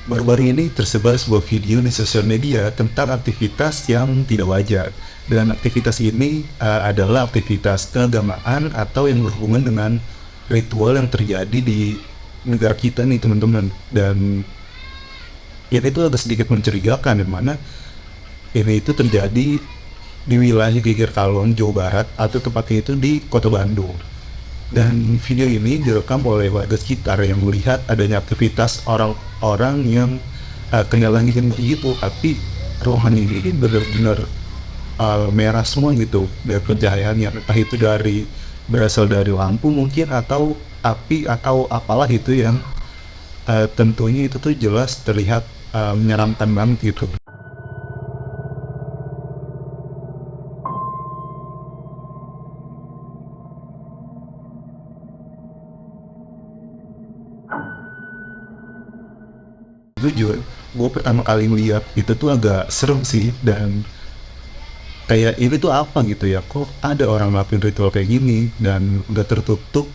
Baru-baru ini tersebar sebuah video di sosial media tentang aktivitas yang tidak wajar. Dan aktivitas ini adalah aktivitas keagamaan atau yang berhubungan dengan ritual yang terjadi di negara kita nih teman-teman. Dan ini tuh agak sedikit mencurigakan, di mana ini itu terjadi di wilayah Geger Kalong, Jawa Barat, atau tepatnya itu di Kota Bandung. Dan video ini direkam oleh warga sekitar yang melihat adanya aktivitas orang-orang yang kenyalangin gitu, tapi ruangan ini benar-benar merah semua gitu dari pencahayaannya, entah itu berasal dari lampu mungkin, atau api, atau apalah itu yang tentunya itu tuh jelas terlihat menyeramkan banget gitu. Jujur, gue pertama kali melihat itu tuh agak serem sih, dan kayak ini tuh apa gitu ya, kok ada orang ngelakuin ritual kayak gini dan udah tertutup.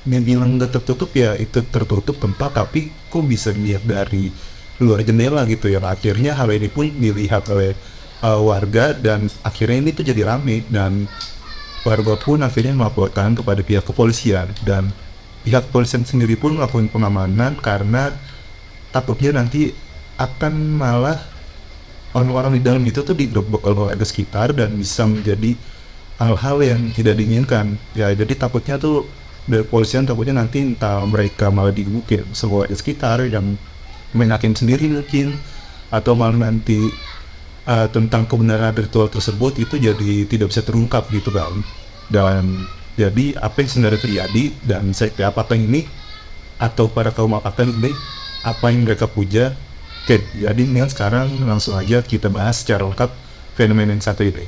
Yang bilang nggak tertutup ya itu tertutup tempat, tapi kok bisa dilihat dari luar jendela gitu ya. Akhirnya hal ini pun dilihat oleh warga, dan akhirnya ini tuh jadi rame, dan warga pun akhirnya melaporkan kepada pihak kepolisian, dan pihak kepolisian sendiri pun melakukan pengamanan karena takutnya nanti akan malah orang-orang di dalam itu tuh digerebek oleh warga sekitar dan bisa menjadi hal-hal yang tidak diinginkan ya. Jadi takutnya tuh dari polisian, takutnya nanti entah mereka malah digebukin semua warga sekitar yang main hakim sendiri mungkin, atau malah nanti tentang kebenaran ritual tersebut itu jadi tidak bisa terungkap gitu kan. Dan jadi apa yang sebenarnya terjadi, dan saya apakah ini atau para kaum apakah ini apa yang mereka puja. Oke, jadi nih sekarang langsung aja kita bahas secara lengkap fenomena yang satu ini.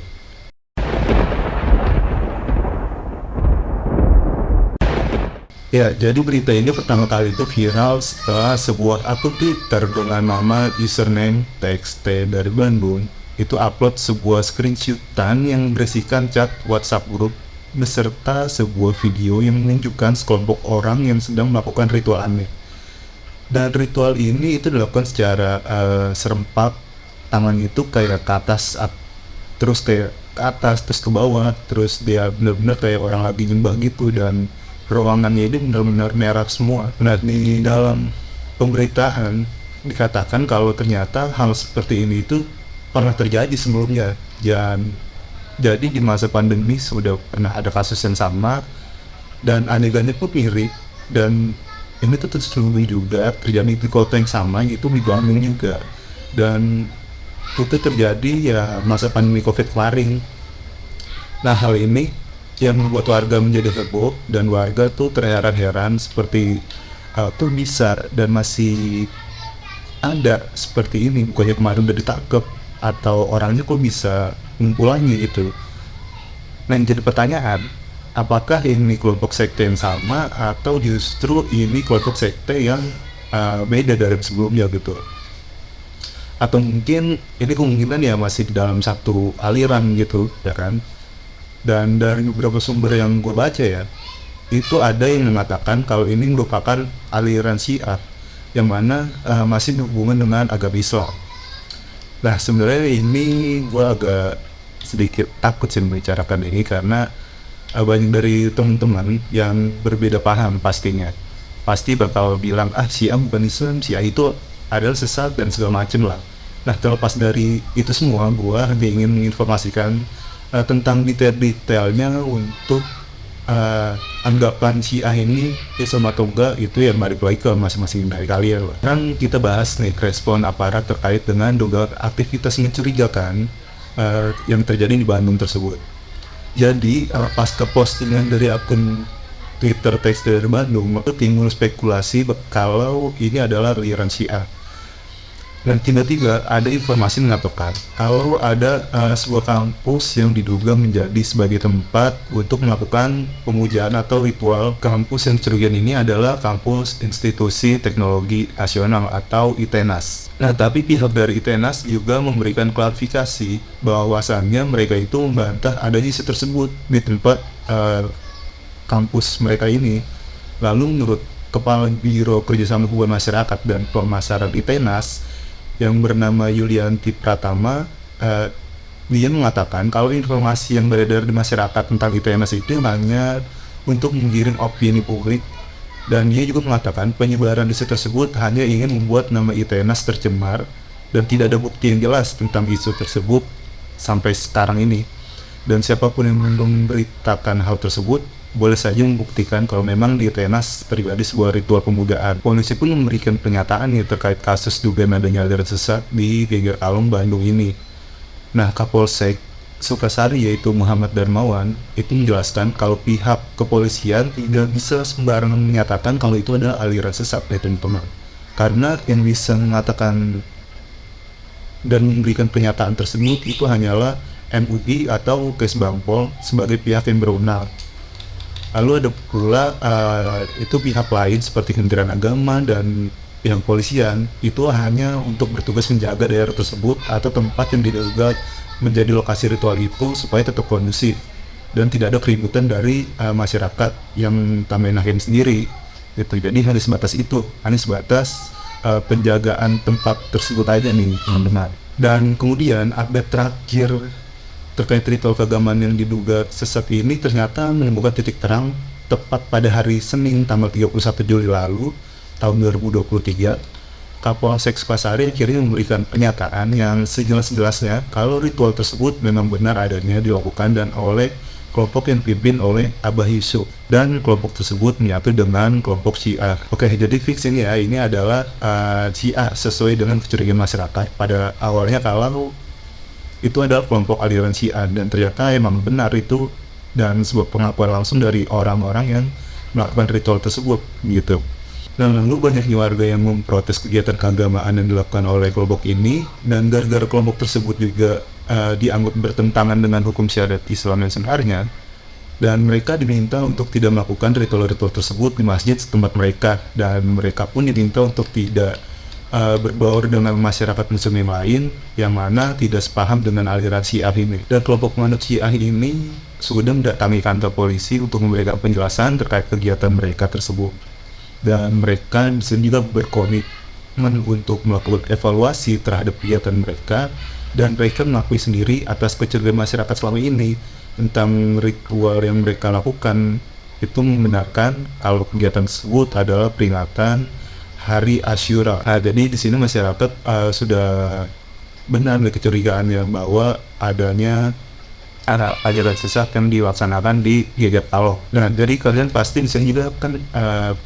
Ya, jadi berita ini pertama kali itu viral setelah sebuah akun Twitter dengan nama username TXT dari Bandung itu upload sebuah screenshotan yang berisikan chat WhatsApp grup beserta sebuah video yang menunjukkan sekelompok orang yang sedang melakukan ritual aneh. Dan ritual ini itu dilakukan secara serempak, tangan itu kayak ke atas, terus kayak ke atas, terus ke bawah, terus dia benar-benar kayak orang lagi nyembah gitu, dan ruangannya ini benar-benar merah semua. Nah, di dalam pemberitaan dikatakan kalau ternyata hal seperti ini itu pernah terjadi sebelumnya, dan jadi di masa pandemi sudah pernah ada kasus yang sama, dan adegannya pun mirip, dan ini tuh tersebut juga terjadi di kota yang sama, itu di Bandung juga. Dan itu terjadi ya masa pandemi COVID kemarin. Nah, hal ini yang membuat warga menjadi heboh, dan warga tuh terheran-heran seperti tuh bisa dan masih ada seperti ini, bukannya kemarin udah ditangkap atau orangnya kok bisa ngumpulannya itu. Nah, yang jadi pertanyaan, apakah ini kelompok sekte yang sama atau justru ini kelompok sekte yang beda dari sebelumnya gitu, atau mungkin ini kemungkinan ya masih di dalam satu aliran gitu ya kan. Dan dari beberapa sumber yang gue baca ya, itu ada yang mengatakan kalau ini merupakan aliran Syiah yang mana masih berhubungan dengan agama Islam. Nah, sebenarnya ini gue agak sedikit takut sih membicarakan ini, karena banyak dari teman-teman yang berbeda paham pastinya pasti bakal bilang Syiah bukan Islam, Syiah itu adalah sesat dan segala macem lah. Nah, terlepas dari itu semua, gua ingin menginformasikan tentang detail-detailnya untuk anggapan Syiah ini Islam atau enggak, itu ya balik lagi ke masing-masing dari kalian lah. Sekarang kita bahas nih respon aparat terkait dengan dugaan aktivitas mencurigakan yang terjadi di Bandung tersebut. Jadi pasca postingan dari akun Twitter teks dari Bandung, maka timbul spekulasi kalau ini adalah aliran Syiah. Dan tiba-tiba ada informasi mengatakan kalau ada sebuah kampus yang diduga menjadi sebagai tempat untuk melakukan pemujaan atau ritual. Kampus yang dicurigakan ini adalah kampus Institusi Teknologi Nasional atau ITENAS. Nah, tapi pihak dari ITENAS juga memberikan klarifikasi bahwasannya mereka itu membantah adanya isu tersebut di tempat kampus mereka ini. Lalu menurut Kepala Biro Kerjasama Hubungan Masyarakat dan Pemasaran ITENAS yang bernama Yulianti Pratama, dia mengatakan kalau informasi yang beredar di masyarakat tentang ITENAS itu hanya untuk menggiring opini publik, dan dia juga mengatakan penyebaran isu tersebut hanya ingin membuat nama ITENAS tercemar dan tidak ada bukti yang jelas tentang isu tersebut sampai sekarang ini. Dan siapapun yang memberitakan hal tersebut boleh saja membuktikan kalau memang di ITENAS terjadi sebuah ritual pemudaan. Polisi pun memberikan pernyataan terkait kasus dugaan adanya aliran sesat di Geger Kalong, Bandung ini. Nah, Kapolsek Sukasari yaitu Muhammad Darmawan itu menjelaskan kalau pihak kepolisian tidak bisa sembarangan menyatakan kalau itu adalah aliran sesat, teman-teman. Karena yang bisa mengatakan dan memberikan pernyataan tersebut itu hanyalah MUI atau Kesbangpol sebagai pihak yang berwenang. Lalu ada pula itu pihak lain seperti Kementerian Agama dan pihak polisian itu hanya untuk bertugas menjaga daerah tersebut atau tempat yang diduga menjadi lokasi ritual itu supaya tetap kondusif dan tidak ada keributan dari masyarakat yang Tamenahin sendiri. Gitu. Jadi hanya sebatas itu, hanya sebatas penjagaan tempat tersebut aja nih, teman-teman. Dan kemudian update terakhir terkait ritual keagamaan yang diduga sesat ini ternyata menemukan titik terang tepat pada hari Senin tanggal 31 Juli lalu tahun 2023. Kapolsek Sukasari akhirnya memberikan pernyataan yang sejelas-jelasnya kalau ritual tersebut memang benar adanya dilakukan dan oleh kelompok yang dipimpin oleh Abah Yusuf, dan kelompok tersebut menyatu dengan kelompok Syiah. Oke, jadi fix ini ya, ini adalah Syiah sesuai dengan kecurigaan masyarakat pada awalnya kalau itu adalah kelompok aliran Syiah, dan ternyata emang benar itu dan sebuah pengakuan langsung dari orang-orang yang melakukan ritual tersebut gitu. Dan lalu banyaknya warga yang memprotes kegiatan keagamaan yang dilakukan oleh kelompok ini, dan gara-gara kelompok tersebut juga dianggap bertentangan dengan hukum syariat Islam yang sebenarnya, dan mereka diminta untuk tidak melakukan ritual-ritual tersebut di masjid setempat mereka, dan mereka pun diminta untuk tidak berbaur dengan masyarakat muslim yang lain yang mana tidak sepaham dengan aliran Syiah ini. Dan kelompok penganut Syiah ini sudah mendatangi kantor polisi untuk memberikan penjelasan terkait kegiatan mereka tersebut, dan mereka disini juga berkomitmen untuk melakukan evaluasi terhadap kegiatan mereka, dan mereka mengakui sendiri atas kecurigaan masyarakat selama ini tentang ritual yang mereka lakukan itu membenarkan kalau kegiatan tersebut adalah peringatan Hari Asyura. Jadi di sini masyarakat sudah benar dengan kecurigaannya bahwa adanya ajaran sesat yang dilaksanakan di Geger Kalong. Nah, jadi kalian pasti di sini juga kan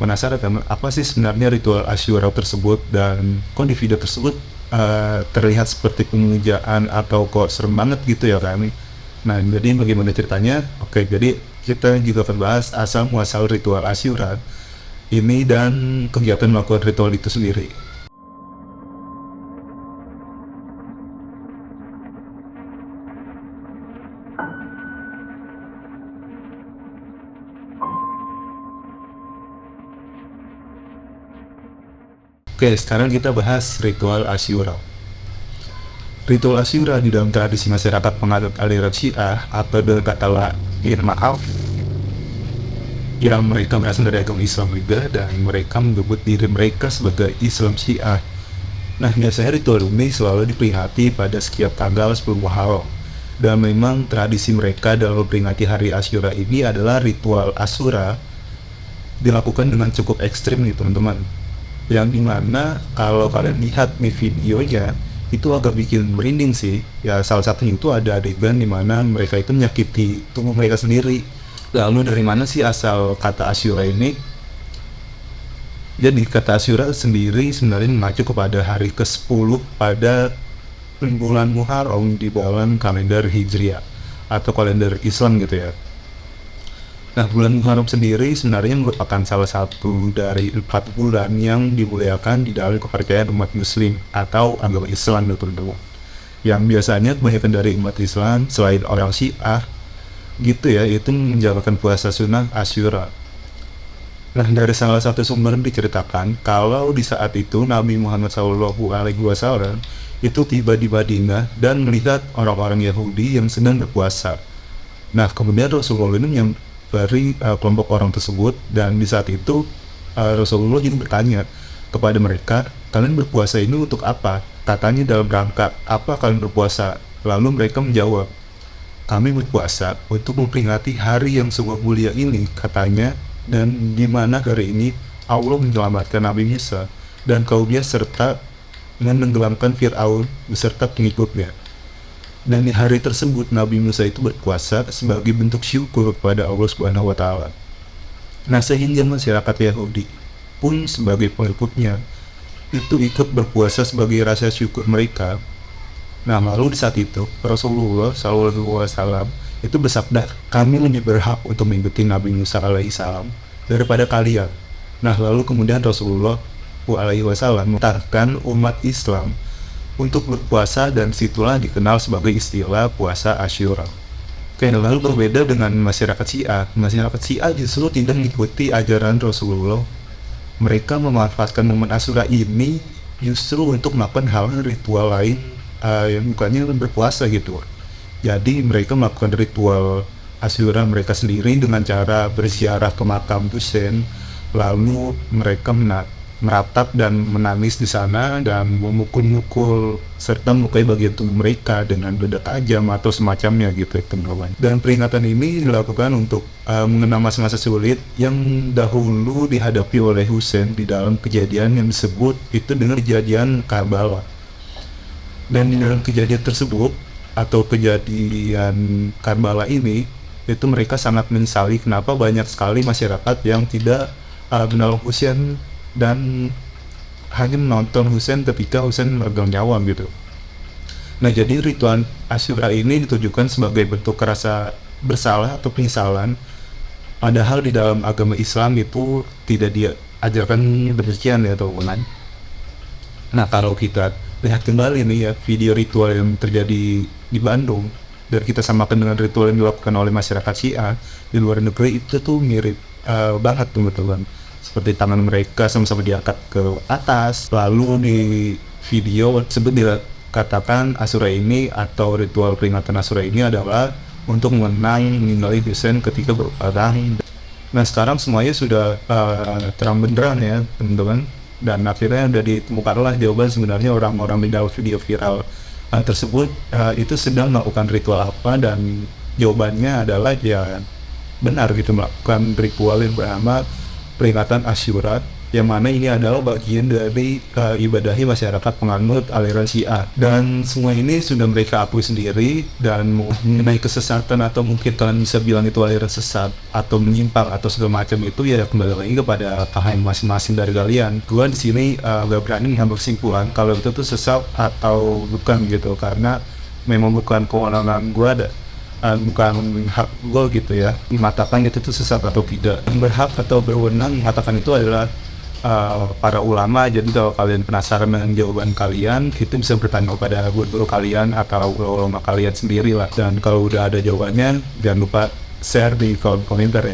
penasaran kan apa sih sebenarnya ritual Asyura tersebut, dan kok di video tersebut terlihat seperti pemujaan atau kok serem banget gitu ya kami. Nah, jadi bagaimana ceritanya? Oke, jadi kita juga akan bahas asal muasal ritual Asyura ini dan kegiatan melakukan ritual itu sendiri. Oke, sekarang kita bahas ritual Asyura. Ritual Asyura di dalam tradisi masyarakat penganut aliran Syiah atau dengan kata lain maaf yang mereka berasal dari agama Islam juga, dan mereka menyebut diri mereka sebagai Islam Syiah. Nah, biasanya ritual ini selalu diperingati pada setiap tanggal 10 Muharram, dan memang tradisi mereka dalam memperingati hari Asyura ini adalah ritual Asyura dilakukan dengan cukup ekstrim nih teman-teman, yang dimana kalau kalian lihat nih videonya itu agak bikin merinding sih ya. Salah satunya itu ada adegan dimana mereka itu menyakiti tubuh mereka sendiri. Lalu dari mana sih asal kata Asyura ini? Jadi kata Asyura sendiri sebenarnya mengacu kepada hari ke-10 pada bulan Muharram di dalam kalender Hijriah atau kalender Islam gitu ya. Nah, bulan Muharram sendiri sebenarnya merupakan salah satu dari 4 bulan yang dimuliakan di dalam kepercayaan umat Muslim atau agama Islam teman-teman. Yang biasanya kebanyakan dari umat Islam selain orang Syiah gitu ya, itu menjalankan puasa sunnah Asyura. Nah, dari salah satu sumber diceritakan kalau di saat itu Nabi Muhammad SAW itu tiba di Madinah dan melihat orang-orang Yahudi yang sedang berpuasa. Nah, kemudian Rasulullah ini yang dari kelompok orang tersebut, dan di saat itu Rasulullah ini bertanya kepada mereka, kalian berpuasa ini untuk apa? Katanya dalam rangka apa kalian berpuasa? Lalu mereka menjawab, kami berpuasa untuk memperingati hari yang sungguh mulia ini, katanya, dan di mana hari ini Allah menyelamatkan Nabi Musa dan kaumnya serta menenggelamkan Fir'aun beserta pengikutnya. Dan di hari tersebut Nabi Musa itu berpuasa sebagai bentuk syukur kepada Allah Subhanahu wa taala. Nah, sehingga masyarakat Yahudi pun sebagai pengikutnya itu ikut berpuasa sebagai rasa syukur mereka. Nah, lalu di saat itu Rasulullah SAW itu bersabda, kami lebih berhak untuk mengikuti Nabi Musa alaihissalam daripada kalian. Nah, lalu kemudian Rasulullah SAW mengatakan umat Islam untuk berpuasa, dan situlah dikenal sebagai istilah puasa Asyura. Oke, lalu berbeda dengan masyarakat Syiah. Masyarakat Syiah justru tidak mengikuti ajaran Rasulullah. Mereka memanfaatkan momen Asyura ini justru untuk melakukan hal ritual lain yang bukannya berpuasa gitu. Jadi mereka melakukan ritual Asyura mereka sendiri dengan cara berziarah ke makam Husain, lalu mereka meratap dan menangis di sana dan memukul-mukul serta melukai bagian tubuh mereka dengan benda tajam atau semacamnya gitu teman-teman. Dan peringatan ini dilakukan untuk mengenang masa-masa sulit yang dahulu dihadapi oleh Husain di dalam kejadian yang disebut itu dengan kejadian Karbala. Dan di dalam kejadian tersebut atau kejadian Karbala ini itu mereka sangat menyesali kenapa banyak sekali masyarakat yang tidak menolong Husain dan hanya menonton Husain ketika Husain meregang nyawa gitu. Nah, jadi ritual Asyura ini ditujukan sebagai bentuk rasa bersalah atau penyesalan, padahal di dalam agama Islam itu tidak diajarkan demikian ya teman-teman. Nah, kalau kita lihat kembali nih ya video ritual yang terjadi di Bandung dan kita samakan dengan ritual yang dilakukan oleh masyarakat Syiah di luar negeri, itu tuh mirip banget teman-teman. Seperti tangan mereka sama-sama diangkat ke atas, lalu di video tersebut dikatakan Asyura ini atau ritual peringatan Asyura ini adalah untuk mengenang meninggalnya Husain ketika berperang. Nah, sekarang semuanya sudah terang benderang ya teman-teman, dan akhirnya udah ditemukanlah jawaban sebenarnya orang-orang di dalam video viral tersebut itu sedang melakukan ritual apa, dan jawabannya adalah ya benar gitu, melakukan ritual yang bernama peringatan Asyura, yang mana ini adalah bagian dari ibadahi masyarakat penganut aliran Syiah. Dan semua ini sudah mereka akui sendiri, dan mengenai kesesatan atau mungkin kalian bisa bilang itu aliran sesat atau menyimpang atau segala macam itu ya kembali lagi kepada paham masing-masing dari kalian. Gua di sini gak berani mengambil kesimpulan kalau itu tuh sesat atau bukan gitu, karena memang bukan kewenangan gua bukan hak gue gitu ya mengatakan itu sesat atau tidak. Yang berhak atau berwenang mengatakan itu adalah para ulama. Jadi kalau kalian penasaran dengan jawaban kalian, itu bisa bertanya kepada guru kalian atau ulama kalian sendiri lah. Dan kalau udah ada jawabannya, jangan lupa share di kolom komentar ya.